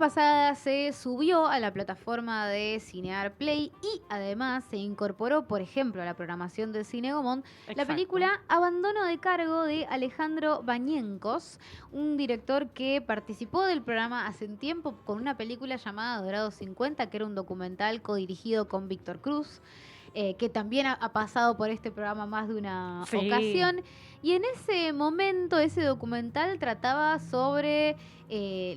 pasada se subió a la plataforma de Cinear Play y además se incorporó, por ejemplo, a la programación del Cine Gomón, la Exacto. película Abandono de cargo de Alejandro Bañencos, un director que participó del programa hace un tiempo con una película llamada Dorado 50, que era un documental codirigido con Víctor Cruz. Que también ha pasado por este programa más de una Sí. ocasión. Y en ese momento, ese documental trataba sobre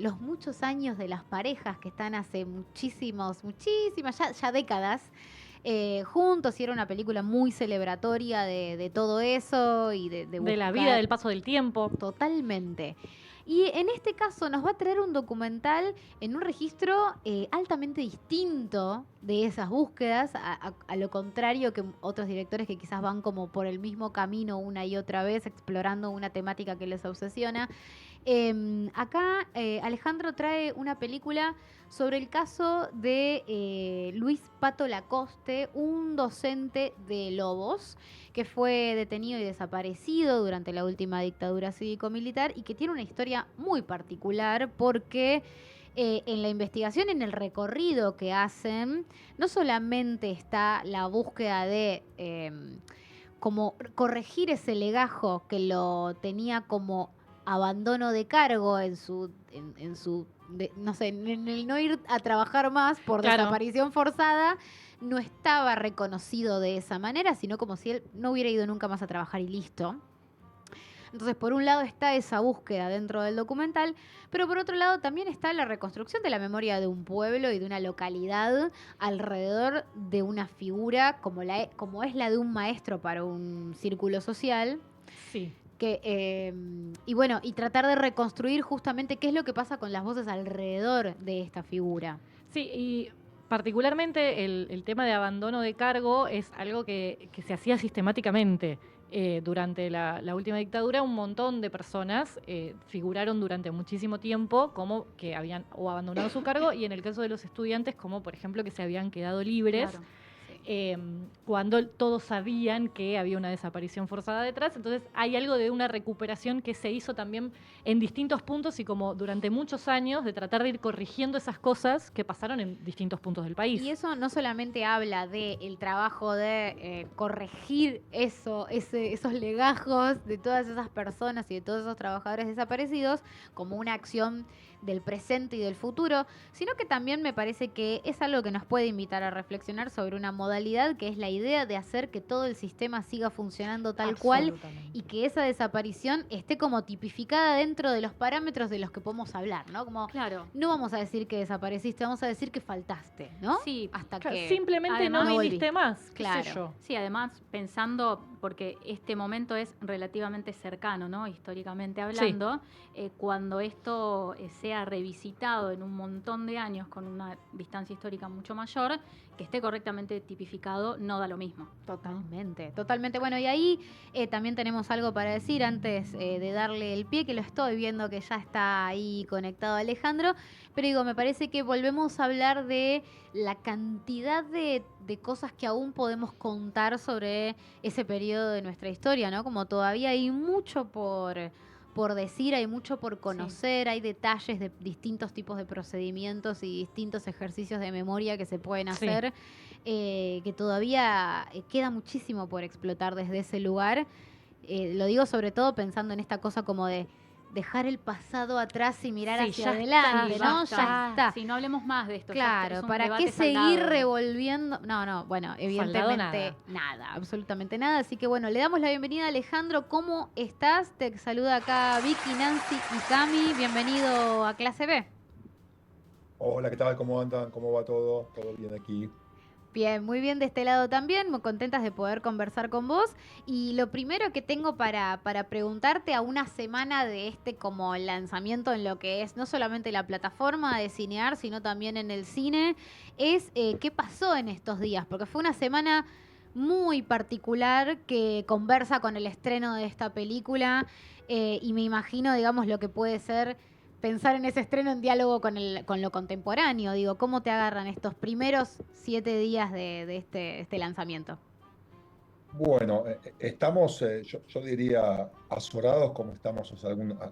los muchos años de las parejas que están hace muchísimas, ya décadas, juntos, y era una película muy celebratoria de todo eso y de De la vida, buscar del paso del tiempo. totalmente. Y en este caso nos va a traer un documental en un registro altamente distinto de esas búsquedas, a lo contrario que otros directores que quizás van como por el mismo camino una y otra vez, explorando una temática que les obsesiona. Acá Alejandro trae una película sobre el caso de Luis Pato Lacoste, un docente de Lobos que fue detenido y desaparecido durante la última dictadura cívico-militar y que tiene una historia muy particular porque en la investigación, en el recorrido que hacen, no solamente está la búsqueda de como corregir ese legajo que lo tenía como abandono de cargo no sé, en el no ir a trabajar más por Claro. desaparición forzada, no estaba reconocido de esa manera, sino como si él no hubiera ido nunca más a trabajar y listo. Entonces, por un lado está esa búsqueda dentro del documental, pero por otro lado también está la reconstrucción de la memoria de un pueblo y de una localidad alrededor de una figura como es la de un maestro para un círculo social. Sí. Y bueno, y tratar de reconstruir justamente qué es lo que pasa con las voces alrededor de esta figura. Sí, y particularmente el tema de abandono de cargo es algo que se hacía sistemáticamente. Durante la última dictadura, un montón de personas figuraron durante muchísimo tiempo como que habían o abandonado su cargo, y en el caso de los estudiantes, como por ejemplo que se habían quedado libres. Claro, sí. Cuando todos sabían que había una desaparición forzada detrás. Entonces hay algo de una recuperación que se hizo también en distintos puntos y como durante muchos años de tratar de ir corrigiendo esas cosas que pasaron en distintos puntos del país. Y eso no solamente habla del trabajo de corregir esos legajos de todas esas personas y de todos esos trabajadores desaparecidos como una acción del presente y del futuro, sino que también me parece que es algo que nos puede invitar a reflexionar sobre una modalidad que es la idea de hacer que todo el sistema siga funcionando tal cual y que esa desaparición esté como tipificada dentro de los parámetros de los que podemos hablar, ¿no? Como Claro. no vamos a decir que desapareciste, vamos a decir que faltaste, ¿no? Sí, Hasta Claro, que simplemente además no no viniste volviste. más, qué Claro. sé yo. sí, además pensando, porque este momento es relativamente cercano, ¿no? Históricamente hablando, cuando esto sea revisitado en un montón de años con una distancia histórica mucho mayor, que esté correctamente tipificado, no da lo mismo. Totalmente, totalmente. Bueno, y ahí también tenemos algo para decir antes de darle el pie, que lo estoy viendo que ya está ahí conectado Alejandro, pero digo, me parece que volvemos a hablar de la cantidad de cosas que aún podemos contar sobre ese periodo de nuestra historia, ¿no? Como todavía hay mucho por decir, hay mucho por conocer, hay detalles de distintos tipos de procedimientos y distintos ejercicios de memoria que se pueden Sí. hacer, que todavía queda muchísimo por explotar desde ese lugar. Lo digo sobre todo pensando en esta cosa como de dejar el pasado atrás y mirar Sí, hacia ya adelante, está, ¿no? basta. Ya está. Sí, no hablemos más de esto. Claro, es un ¿para debate qué seguir saldado. revolviendo? No, bueno, evidentemente nada, absolutamente nada. Así que bueno, le damos la bienvenida a Alejandro. ¿Cómo estás? Te saluda acá Vicky, Nancy y Cami. Bienvenido a Clase B. Hola, ¿qué tal? ¿Cómo andan? ¿Cómo va todo? ¿Todo bien aquí? Bien, muy bien de este lado también, muy contentas de poder conversar con vos. Y lo primero que tengo para preguntarte a una semana de este como lanzamiento en lo que es no solamente la plataforma de Cinear, sino también en el cine, es qué pasó en estos días, porque fue una semana muy particular que conversa con el estreno de esta película y me imagino, digamos, lo que puede ser pensar en ese estreno en diálogo con lo contemporáneo. Digo, ¿cómo te agarran estos primeros 7 días de este lanzamiento? Bueno, estamos, yo diría, azorados como estamos hace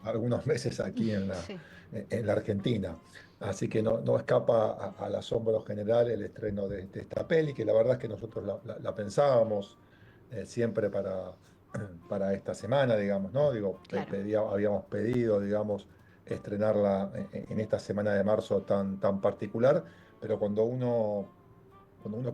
algunos meses aquí Sí. en la Argentina. Así que no escapa al asombro general el estreno de esta peli, que la verdad es que nosotros la pensábamos siempre para esta semana, digamos, ¿no? Digo, Claro. habíamos pedido, digamos, estrenarla en esta semana de marzo tan particular, pero cuando uno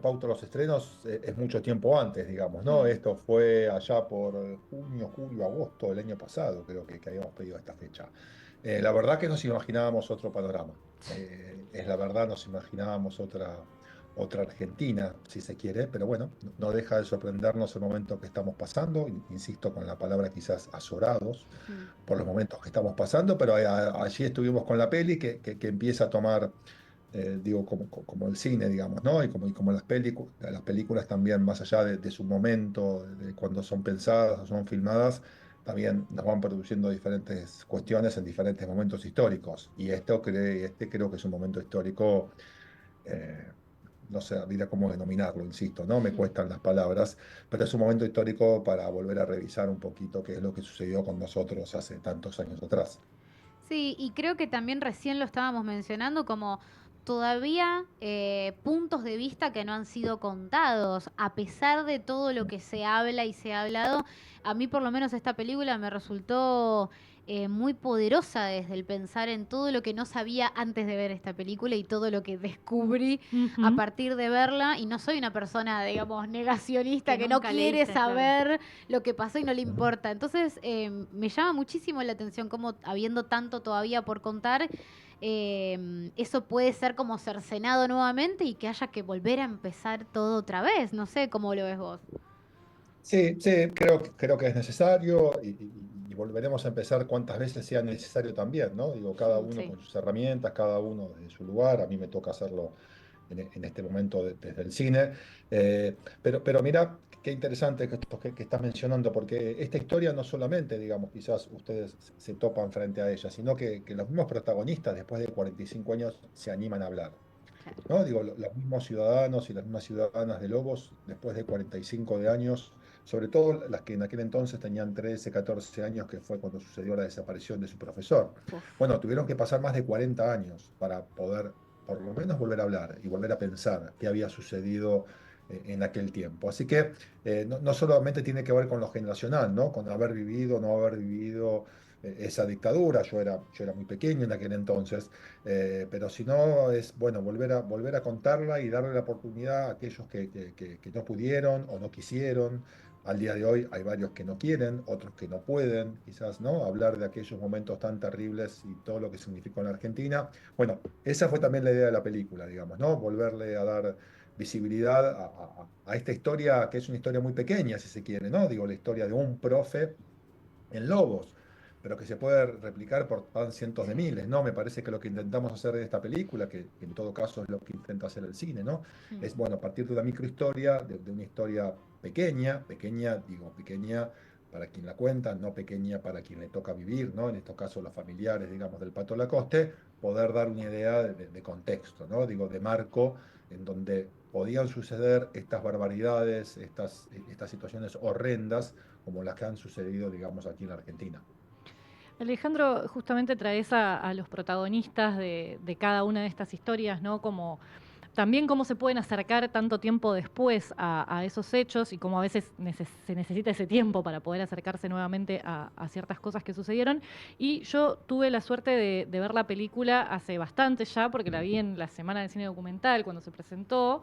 pauta los estrenos es mucho tiempo antes, digamos, ¿no? Mm. Esto fue allá por junio, julio, agosto del año pasado, creo que habíamos pedido esta fecha. La verdad que nos imaginábamos otro panorama. Es la verdad, nos imaginábamos otra Argentina, si se quiere, pero bueno, no deja de sorprendernos el momento que estamos pasando, insisto con la palabra quizás azorados Mm. por los momentos que estamos pasando, pero allí estuvimos con la peli que empieza a tomar digo, como el cine, digamos, ¿no? Y como las películas también, más allá de su momento, de cuando son pensadas o son filmadas, también nos van produciendo diferentes cuestiones en diferentes momentos históricos. Y este creo que es un momento histórico, eh, no sé, mira cómo denominarlo, insisto, ¿no? Me Mm. cuestan las palabras, pero es un momento histórico para volver a revisar un poquito qué es lo que sucedió con nosotros hace tantos años atrás. Sí, y creo que también recién lo estábamos mencionando como todavía puntos de vista que no han sido contados, a pesar de todo lo que se habla y se ha hablado, a mí por lo menos esta película me resultó muy poderosa desde el pensar en todo lo que no sabía antes de ver esta película y todo lo que descubrí a Ujú. partir de verla, y no soy una persona, digamos, negacionista Que que no nunca quiere leíste, claro. saber lo que pasó y no le Ujú. importa. Entonces, me llama muchísimo la atención cómo, habiendo tanto todavía por contar, eso puede ser como cercenado nuevamente y que haya que volver a empezar todo otra vez. No sé cómo lo ves vos. Sí, sí, creo que es necesario y volveremos a empezar cuantas veces sea necesario también, ¿no? Digo, cada uno Sí. con sus herramientas, cada uno desde su lugar. A mí me toca hacerlo en este momento desde el cine. Pero mira, qué interesante esto que estás mencionando, porque esta historia no solamente, digamos, quizás ustedes se topan frente a ella, sino que los mismos protagonistas después de 45 años se animan a hablar. Claro. ¿No? Digo, los mismos ciudadanos y las mismas ciudadanas de Lobos, después de 45 de años, sobre todo las que en aquel entonces tenían 13, 14 años, que fue cuando sucedió la desaparición de su profesor. Uf. Bueno, tuvieron que pasar más de 40 años para poder, por lo menos, volver a hablar y volver a pensar qué había sucedido en aquel tiempo. Así que no solamente tiene que ver con lo generacional, ¿no? Con haber vivido, no haber vivido esa dictadura. Yo era muy pequeño en aquel entonces, pero si no, es bueno volver a contarla y darle la oportunidad a aquellos que no pudieron o no quisieron. Al día de hoy hay varios que no quieren, otros que no pueden, quizás, ¿no? Hablar de aquellos momentos tan terribles y todo lo que significó en la Argentina. Bueno, esa fue también la idea de la película, digamos, ¿no? Volverle a dar visibilidad a esta historia, que es una historia muy pequeña, si se quiere, ¿no? Digo, la historia de un profe en Lobos, pero que se puede replicar por tan cientos de Sí. miles, ¿no? Me parece que lo que intentamos hacer en esta película, que en todo caso es lo que intenta hacer el cine, ¿no? Mm. Es, bueno, a partir de una microhistoria, de una historia pequeña, pequeña, digo, pequeña para quien la cuenta, no pequeña para quien le toca vivir, ¿no? En estos casos los familiares, digamos, del Pato Lacoste, poder dar una idea de contexto, ¿no? Digo, de marco en donde podían suceder estas barbaridades, estas situaciones horrendas como las que han sucedido, digamos, aquí en la Argentina. Alejandro, justamente traes a los protagonistas de cada una de estas historias, ¿no? Como también cómo se pueden acercar tanto tiempo después a esos hechos y cómo a veces se necesita ese tiempo para poder acercarse nuevamente a ciertas cosas que sucedieron. Y yo tuve la suerte de ver la película hace bastante ya, porque la vi en la Semana del Cine Documental cuando se presentó.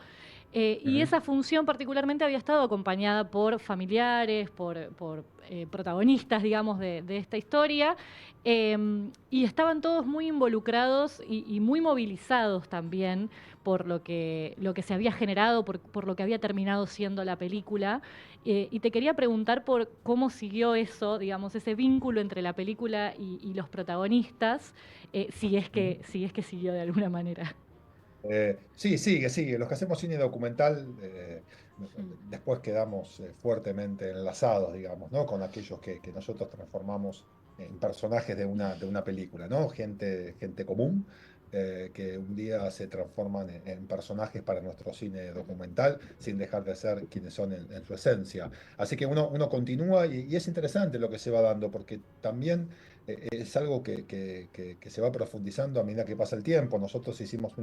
Y Ujú. esa función particularmente había estado acompañada por familiares, por protagonistas, digamos, de esta historia, y estaban todos muy involucrados y muy movilizados también por lo que se había generado, por lo que había terminado siendo la película. Y te quería preguntar por cómo siguió eso, digamos, ese vínculo entre la película y los protagonistas, si es que siguió de alguna manera. Sí, sigue. Los que hacemos cine documental, Mm. después quedamos fuertemente enlazados, digamos, ¿no? Con aquellos que nosotros transformamos en personajes de una película, ¿no? Gente común, que un día se transforman en personajes para nuestro cine documental, sin dejar de ser quienes son en su esencia. Así que uno continúa y es interesante lo que se va dando, porque también es algo que se va profundizando a medida que pasa el tiempo. Nosotros hicimos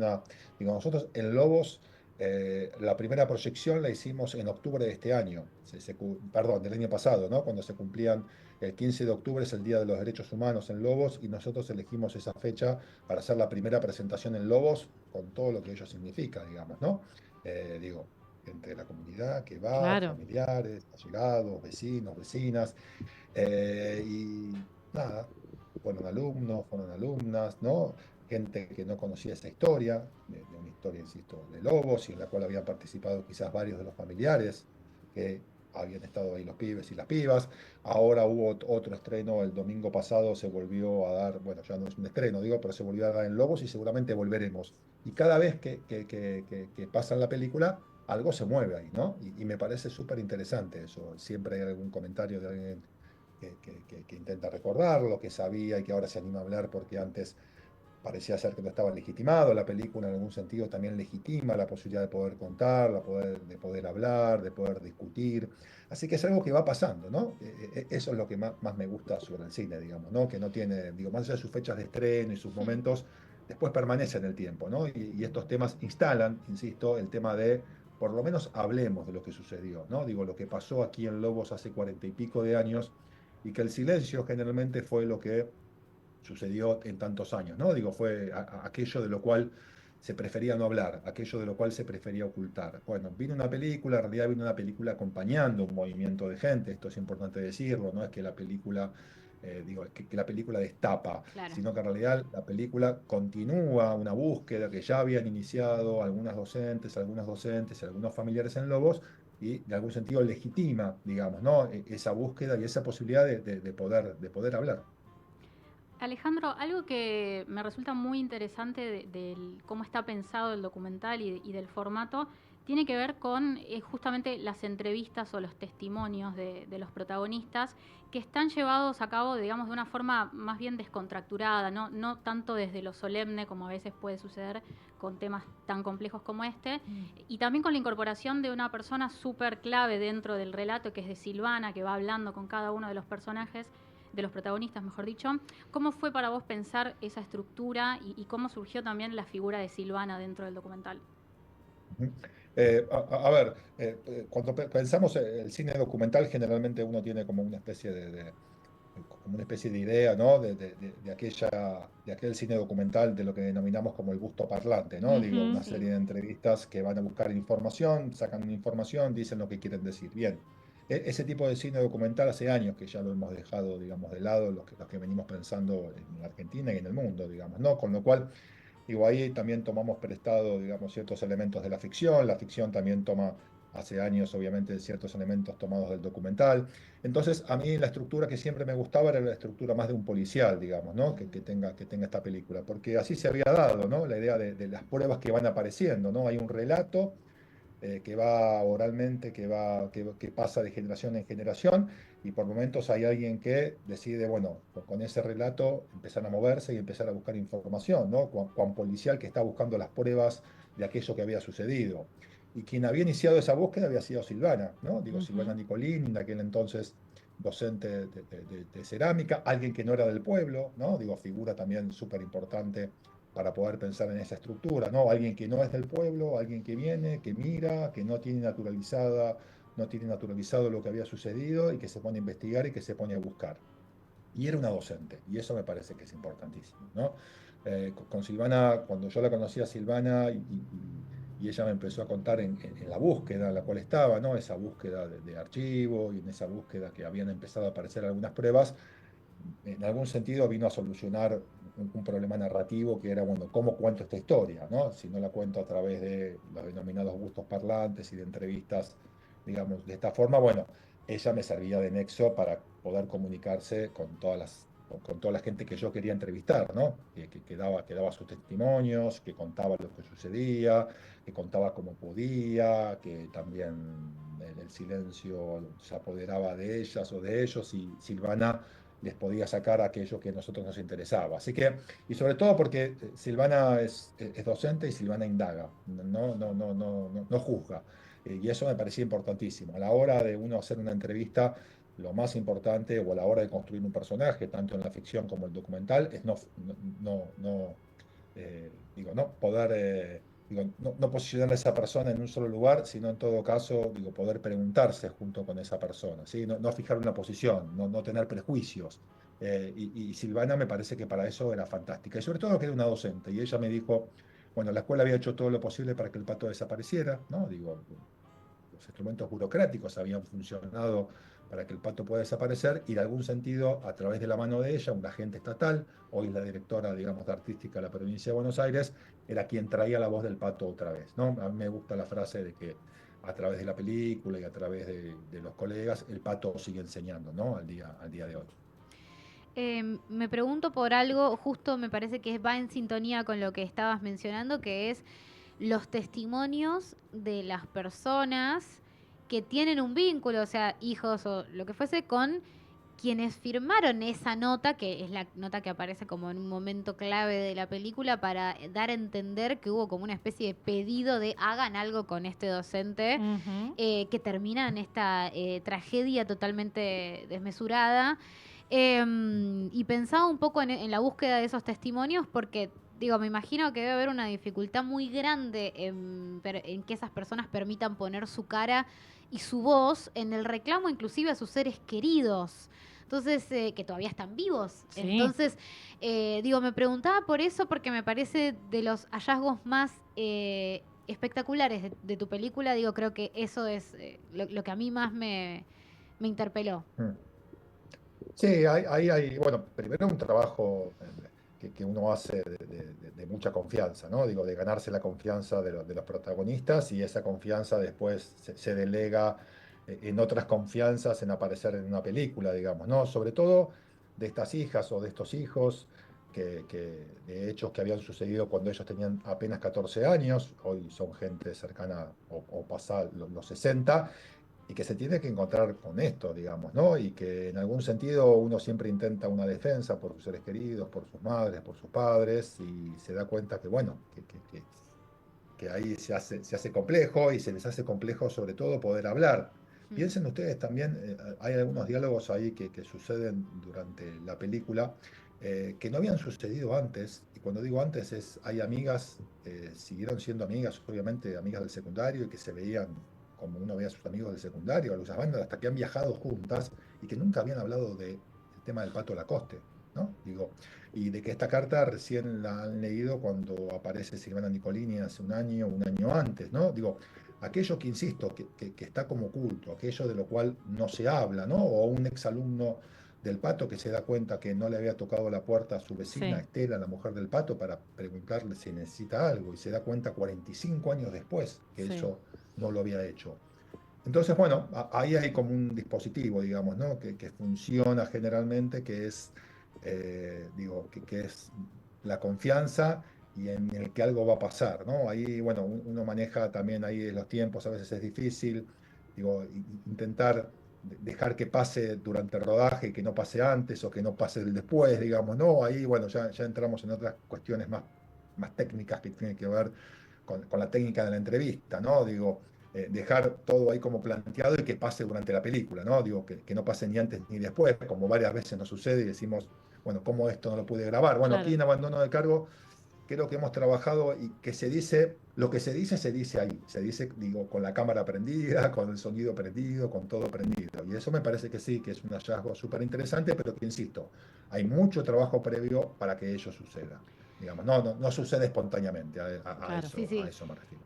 nosotros en Lobos, la primera proyección la hicimos en octubre de este año, perdón, del año pasado, ¿no? Cuando se cumplían, el 15 de octubre es el Día de los Derechos Humanos en Lobos, y nosotros elegimos esa fecha para hacer la primera presentación en Lobos, con todo lo que ello significa, digamos, ¿no? Digo, gente de la comunidad que va, Claro. familiares, allegados, vecinos, vecinas. Y nada, fueron alumnos, fueron alumnas, ¿no? Gente que no conocía esa historia, de una historia, insisto, de Lobos, y en la cual habían participado quizás varios de los familiares que habían estado ahí, los pibes y las pibas. Ahora hubo otro estreno, el domingo pasado se volvió a dar, bueno, ya no es un estreno, digo, pero se volvió a dar en Lobos y seguramente volveremos. Y cada vez que pasa la película, algo se mueve ahí, ¿no? Y me parece súper interesante eso. Siempre hay algún comentario de alguien que intenta recordar lo que sabía y que ahora se anima a hablar porque antes parecía ser que no estaba legitimado. La película en algún sentido también legitima la posibilidad de poder contar, de poder hablar, de poder discutir. Así que es algo que va pasando, ¿no? Eso es lo que más me gusta sobre el cine, digamos, ¿no? Que no tiene, digo, más allá de sus fechas de estreno y sus momentos, después permanece en el tiempo, ¿no? Y estos temas instalan, insisto, el tema de, por lo menos hablemos de lo que sucedió, ¿no? Digo, lo que pasó aquí en Lobos hace 40 y pico de años, y que el silencio generalmente fue lo que sucedió en tantos años, ¿no? Digo, fue aquello de lo cual se prefería no hablar, aquello de lo cual se prefería ocultar. Bueno, vino una película, en realidad vino una película acompañando un movimiento de gente, esto es importante decirlo, no es que la película, digo, que la película destapa, Claro. sino que en realidad la película continúa una búsqueda que ya habían iniciado algunas docentes y algunos familiares en Lobos, y de algún sentido legitima, digamos, ¿no? Esa búsqueda y esa posibilidad de poder hablar. Alejandro, algo que me resulta muy interesante del cómo está pensado el documental y del formato tiene que ver con justamente las entrevistas o los testimonios de los protagonistas que están llevados a cabo, digamos, de una forma más bien descontracturada, no tanto desde lo solemne como a veces puede suceder con temas tan complejos como este, y también con la incorporación de una persona súper clave dentro del relato, que es de Silvana, que va hablando con cada uno de los personajes, de los protagonistas, mejor dicho. ¿Cómo fue para vos pensar esa estructura y cómo surgió también la figura de Silvana dentro del documental? Ujú. A ver, cuando pensamos el cine documental, generalmente uno tiene como una especie como una especie de idea, ¿no? De aquel cine documental, de lo que denominamos como el gusto parlante, ¿no? Digo, Ujú. una Sí. serie de entrevistas que van a buscar información, sacan una información, dicen lo que quieren decir. Bien, ese tipo de cine documental hace años que ya lo hemos dejado, digamos, de lado, los que venimos pensando en Argentina y en el mundo, digamos, ¿no? Con lo cual, digo, ahí también tomamos prestado, digamos, ciertos elementos de la ficción también toma hace años, obviamente, ciertos elementos tomados del documental. Entonces, a mí la estructura que siempre me gustaba era la estructura más de un policial, digamos, ¿no? Que tenga esta película, porque así se había dado, ¿no? La idea de las pruebas que van apareciendo, ¿no? Hay un relato que va oralmente, que pasa de generación en generación, y por momentos hay alguien que decide, bueno, con ese relato empezar a moverse y empezar a buscar información, ¿no? Cuan policial que está buscando las pruebas de aquello que había sucedido. Y quien había iniciado esa búsqueda había sido Silvana, ¿no? Digo, Silvana Ujú. Nicolini, en aquel entonces docente de cerámica, alguien que no era del pueblo, ¿no? Digo, figura también súper importante para poder pensar en esa estructura, ¿no? Alguien que no es del pueblo, alguien que viene, que mira, que no tiene naturalizado lo que había sucedido, y que se pone a investigar y que se pone a buscar. Y era una docente, y eso me parece que es importantísimo, ¿no? Con Silvana, cuando yo la conocí a Silvana, y ella me empezó a contar en la búsqueda en la cual estaba, ¿no? Esa búsqueda de archivo, y en esa búsqueda que habían empezado a aparecer algunas pruebas, en algún sentido vino a solucionar un problema narrativo que era, bueno, ¿cómo cuento esta historia, no? Si no la cuento a través de los denominados gustos parlantes y de entrevistas, digamos, de esta forma, bueno, ella me servía de nexo para poder comunicarse con toda la gente que yo quería entrevistar, ¿no? Que daba sus testimonios, que contaba lo que sucedía, que contaba cómo podía, que también el silencio se apoderaba de ellas o de ellos, y Silvana les podía sacar aquello que a nosotros nos interesaba. Así que, y sobre todo porque Silvana es docente, y Silvana indaga, no juzga. Y eso me parecía importantísimo. A la hora de uno hacer una entrevista, lo más importante o a la hora de construir un personaje, tanto en la ficción como el documental, es no poder, no posicionar a esa persona en un solo lugar, sino en todo caso, poder preguntarse junto con esa persona, ¿sí? No fijar una posición, no tener prejuicios. Y Silvana me parece que para eso era fantástica. Y sobre todo que era una docente. Y ella me dijo, bueno, la escuela había hecho todo lo posible para que el pato desapareciera, ¿no? Los instrumentos burocráticos habían funcionado para que el pato pueda desaparecer y de algún sentido, a través de la mano de ella, un agente estatal, hoy la directora, digamos, de artística de la provincia de Buenos Aires, era quien traía la voz del pato otra vez, ¿no? A mí me gusta la frase de que a través de la película y a través de los colegas, el pato sigue enseñando, ¿no? Al día de hoy. Me pregunto por algo, justo me parece que va en sintonía con lo que estabas mencionando, que es los testimonios de las personas que tienen un vínculo, o sea, hijos o lo que fuese, con quienes firmaron esa nota, que es la nota que aparece como en un momento clave de la película, para dar a entender que hubo como una especie de pedido de hagan algo con este docente, Ujú. que termina en esta tragedia totalmente desmesurada. Y pensaba un poco en la búsqueda de esos testimonios porque, digo, me imagino que debe haber una dificultad muy grande en que esas personas permitan poner su cara y su voz en el reclamo inclusive a sus seres queridos. Entonces, que todavía están vivos. Sí. Entonces, digo, me preguntaba por eso porque me parece de los hallazgos más espectaculares de tu película. Digo, creo que eso es lo que a mí más me interpeló. Mm. Sí, hay, bueno, primero un trabajo que uno hace de mucha confianza, ¿no? De ganarse la confianza de los protagonistas y esa confianza después se delega en otras confianzas en aparecer en una película, digamos, ¿no? Sobre todo de estas hijas o de estos hijos, de hechos que habían sucedido cuando ellos tenían apenas 14 años, hoy son gente cercana o pasada los 60 y que se tiene que encontrar con esto, digamos, ¿no? Y que en algún sentido uno siempre intenta una defensa por sus seres queridos, por sus madres, por sus padres, y se da cuenta que, bueno, que ahí se hace complejo y se les hace complejo sobre todo poder hablar. Mm. Piensen ustedes también, hay algunos diálogos ahí que suceden durante la película que no habían sucedido antes, y cuando digo antes es, hay amigas, siguieron siendo amigas, obviamente amigas del secundario, y que se veían como uno ve a sus amigos del secundario, a los bandas, hasta que han viajado juntas y que nunca habían hablado del tema del Pato Lacoste, ¿no? Y de que esta carta recién la han leído cuando aparece Silvana Nicolini hace un año antes, ¿no? Aquello que, insisto, que está como oculto, aquello de lo cual no se habla, ¿no? O un exalumno del Pato que se da cuenta que no le había tocado la puerta a su vecina Sí, Estela, la mujer del Pato, para preguntarle si necesita algo, y se da cuenta 45 años después que sí. eso no lo había hecho. Entonces, bueno, ahí hay como un dispositivo, digamos, ¿no? Que funciona generalmente, que es, que es la confianza y en el que algo va a pasar, ¿no? Ahí, bueno, uno maneja también ahí los tiempos, a veces es difícil, intentar dejar que pase durante el rodaje y que no pase antes o que no pase el después, digamos, ¿no? Ahí, bueno, ya entramos en otras cuestiones más técnicas que tienen que ver con la técnica de la entrevista, ¿no? Dejar todo ahí como planteado y que pase durante la película, ¿no? Que no pase ni antes ni después, como varias veces nos sucede y decimos, bueno, ¿cómo esto no lo pude grabar? Bueno, aquí Claro. en Abandono de Cargo creo que hemos trabajado y que se dice, lo que se dice ahí, se dice, con la cámara prendida, con el sonido prendido, con todo prendido. Y eso me parece que sí, que es un hallazgo súper interesante, pero que, insisto, hay mucho trabajo previo para que ello suceda. Digamos, no sucede espontáneamente, Claro. Sí, a sí. eso me refiero.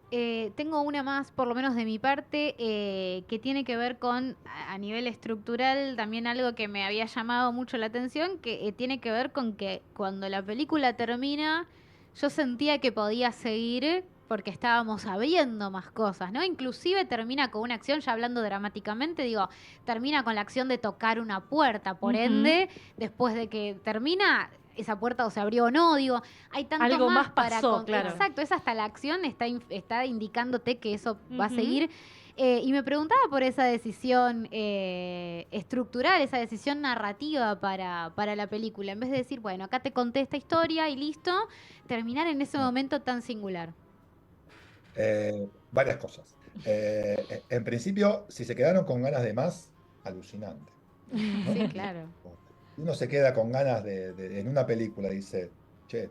Tengo una más, por lo menos de mi parte, que tiene que ver con, a nivel estructural, también algo que me había llamado mucho la atención, que tiene que ver con que cuando la película termina, yo sentía que podía seguir porque estábamos sabiendo más cosas, ¿no? Inclusive termina con una acción, ya hablando dramáticamente, digo, termina con la acción de tocar una puerta, por Ujú. ende, después de que termina, esa puerta o se abrió o no, digo, hay tanto Algo más más para... pasó, claro. Exacto, es hasta la acción está indicándote que eso va a Ujú. seguir. Y me preguntaba por esa decisión estructural, esa decisión narrativa para la película. En vez de decir, bueno, acá te conté esta historia y listo, terminar en ese momento tan singular. Varias cosas. En principio, si se quedaron con ganas de más, alucinante. ¿no? Sí, claro. Uno se queda con ganas en una película, dice, che,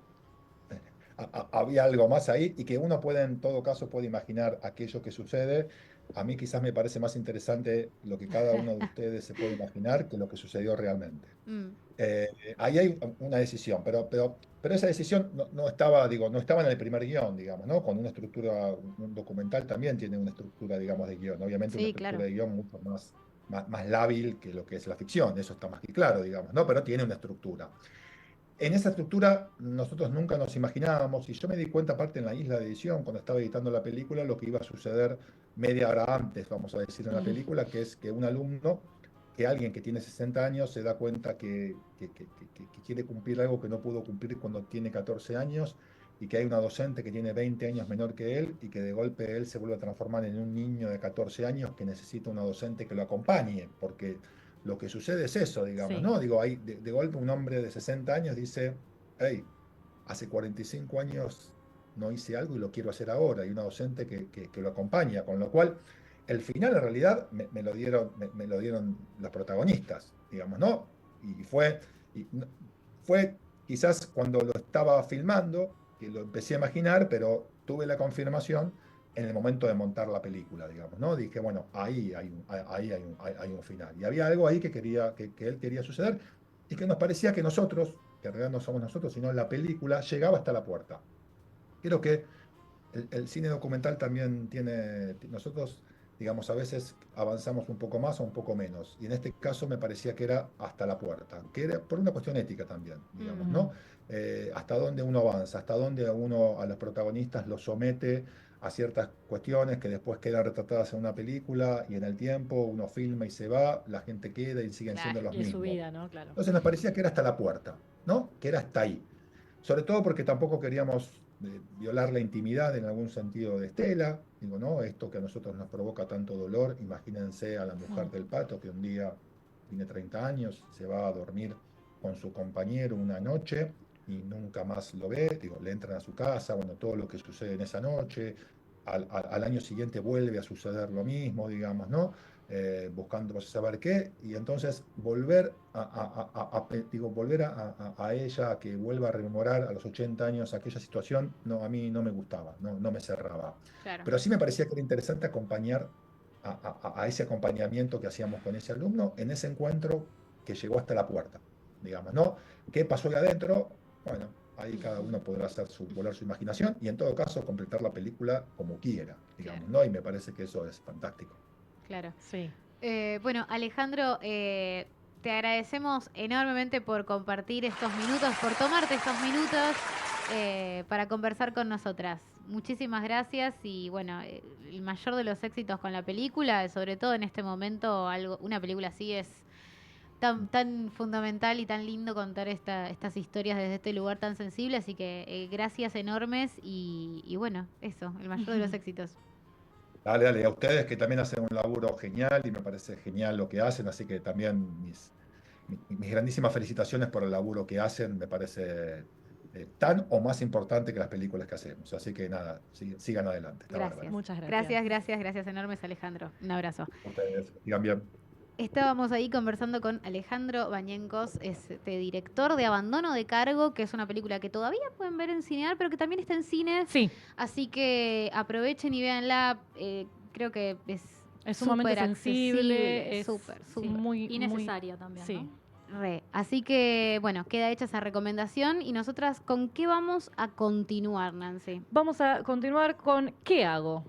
había algo más ahí y que uno puede, en todo caso, puede imaginar aquello que sucede. A mí quizás me parece más interesante lo que cada uno de ustedes se puede imaginar que lo que sucedió realmente. Mm, Eh, Ahí hay una decisión, pero esa decisión no estaba, digo, no estaba en el primer guión, digamos, ¿no? Con una estructura, un documental también tiene una estructura, digamos, de guión. Obviamente una sí, estructura claro. de guión mucho más lábil que lo que es la ficción, eso está más que claro, digamos, ¿no? Pero tiene una estructura. En esa estructura nosotros nunca nos imaginábamos, y yo me di cuenta aparte en la isla de edición, cuando estaba editando la película, lo que iba a suceder media hora antes, vamos a decir, en la película, que es que un alumno, que alguien que tiene 60 años se da cuenta que quiere cumplir algo que no pudo cumplir cuando tiene 14 años, y que hay una docente que tiene 20 años menor que él, y que de golpe él se vuelve a transformar en un niño de 14 años que necesita una docente que lo acompañe, porque lo que sucede es eso, digamos, Sí. ¿no? Digo, ahí de golpe un hombre de 60 años dice, hey, hace 45 años no hice algo y lo quiero hacer ahora, y una docente que lo acompaña, con lo cual el final en realidad me lo dieron los protagonistas, digamos, ¿no? Y fue quizás cuando lo estaba filmando, que lo empecé a imaginar, pero tuve la confirmación en el momento de montar la película, digamos, ¿no? Dije, bueno, ahí hay un final. Y había algo ahí que él quería suceder y que nos parecía que nosotros, que en realidad no somos nosotros, sino la película, llegaba hasta la puerta. Creo que el cine documental también nosotros, digamos, a veces avanzamos un poco más o un poco menos. Y en este caso me parecía que era hasta la puerta, que era por una cuestión ética también, digamos, ¿no? Hasta dónde uno avanza, hasta dónde uno a los protagonistas los somete a ciertas cuestiones que después quedan retratadas en una película y en el tiempo uno filma y se va, la gente queda y siguen siendo Claro. los Y es su mismos. vida, ¿no? Claro. Entonces nos parecía que era hasta la puerta, ¿no? Que era hasta ahí. Sobre todo porque tampoco queríamos violar la intimidad en algún sentido de Estela. Digo, ¿no? Esto que a nosotros nos provoca tanto dolor, imagínense a la mujer del pato que un día tiene 30 años, se va a dormir con su compañero una noche y nunca más lo ve. Digo, le entran a su casa, bueno, todo lo que sucede en esa noche. Al año siguiente vuelve a suceder lo mismo, digamos, ¿no? Buscando saber qué, y entonces volver volver a ella, a que vuelva a rememorar a los 80 años aquella situación, no, a mí no me gustaba, no me cerraba. Claro. Pero sí me parecía que era interesante acompañar a ese acompañamiento que hacíamos con ese alumno en ese encuentro que llegó hasta la puerta, digamos, ¿no? ¿Qué pasó ahí adentro? Bueno, ahí cada uno podrá volar su imaginación y en todo caso completar la película como quiera, digamos, ¿no? Y me parece que eso es fantástico. Claro. Sí. Bueno, Alejandro, te agradecemos enormemente por compartir estos minutos, por tomarte estos minutos para conversar con nosotras. Muchísimas gracias y bueno, el mayor de los éxitos con la película, sobre todo en este momento, una película así es tan fundamental y tan lindo contar estas historias desde este lugar tan sensible, así que gracias enormes y bueno, eso, el mayor de los éxitos. Dale, a ustedes que también hacen un laburo genial y me parece genial lo que hacen, así que también mis grandísimas felicitaciones por el laburo que hacen, me parece tan o más importante que las películas que hacemos. Así que nada, sigan adelante. Está Gracias. bárbaro. Muchas gracias. Gracias enormes, Alejandro. Un abrazo. Ustedes sigan bien. Estábamos ahí conversando con Alejandro Bañencos, director de Abandono de Cargo, que es una película que todavía pueden ver en Cinear, pero que también está en cines. Sí, Así que aprovechen y véanla. Creo que es sumamente súper sensible, accesible, es súper, sí, súper. muy Y necesaria también, Sí. ¿no? Re. Así que, bueno, queda hecha esa recomendación. Y nosotras, ¿con qué vamos a continuar, Nancy? Vamos a continuar con ¿qué hago?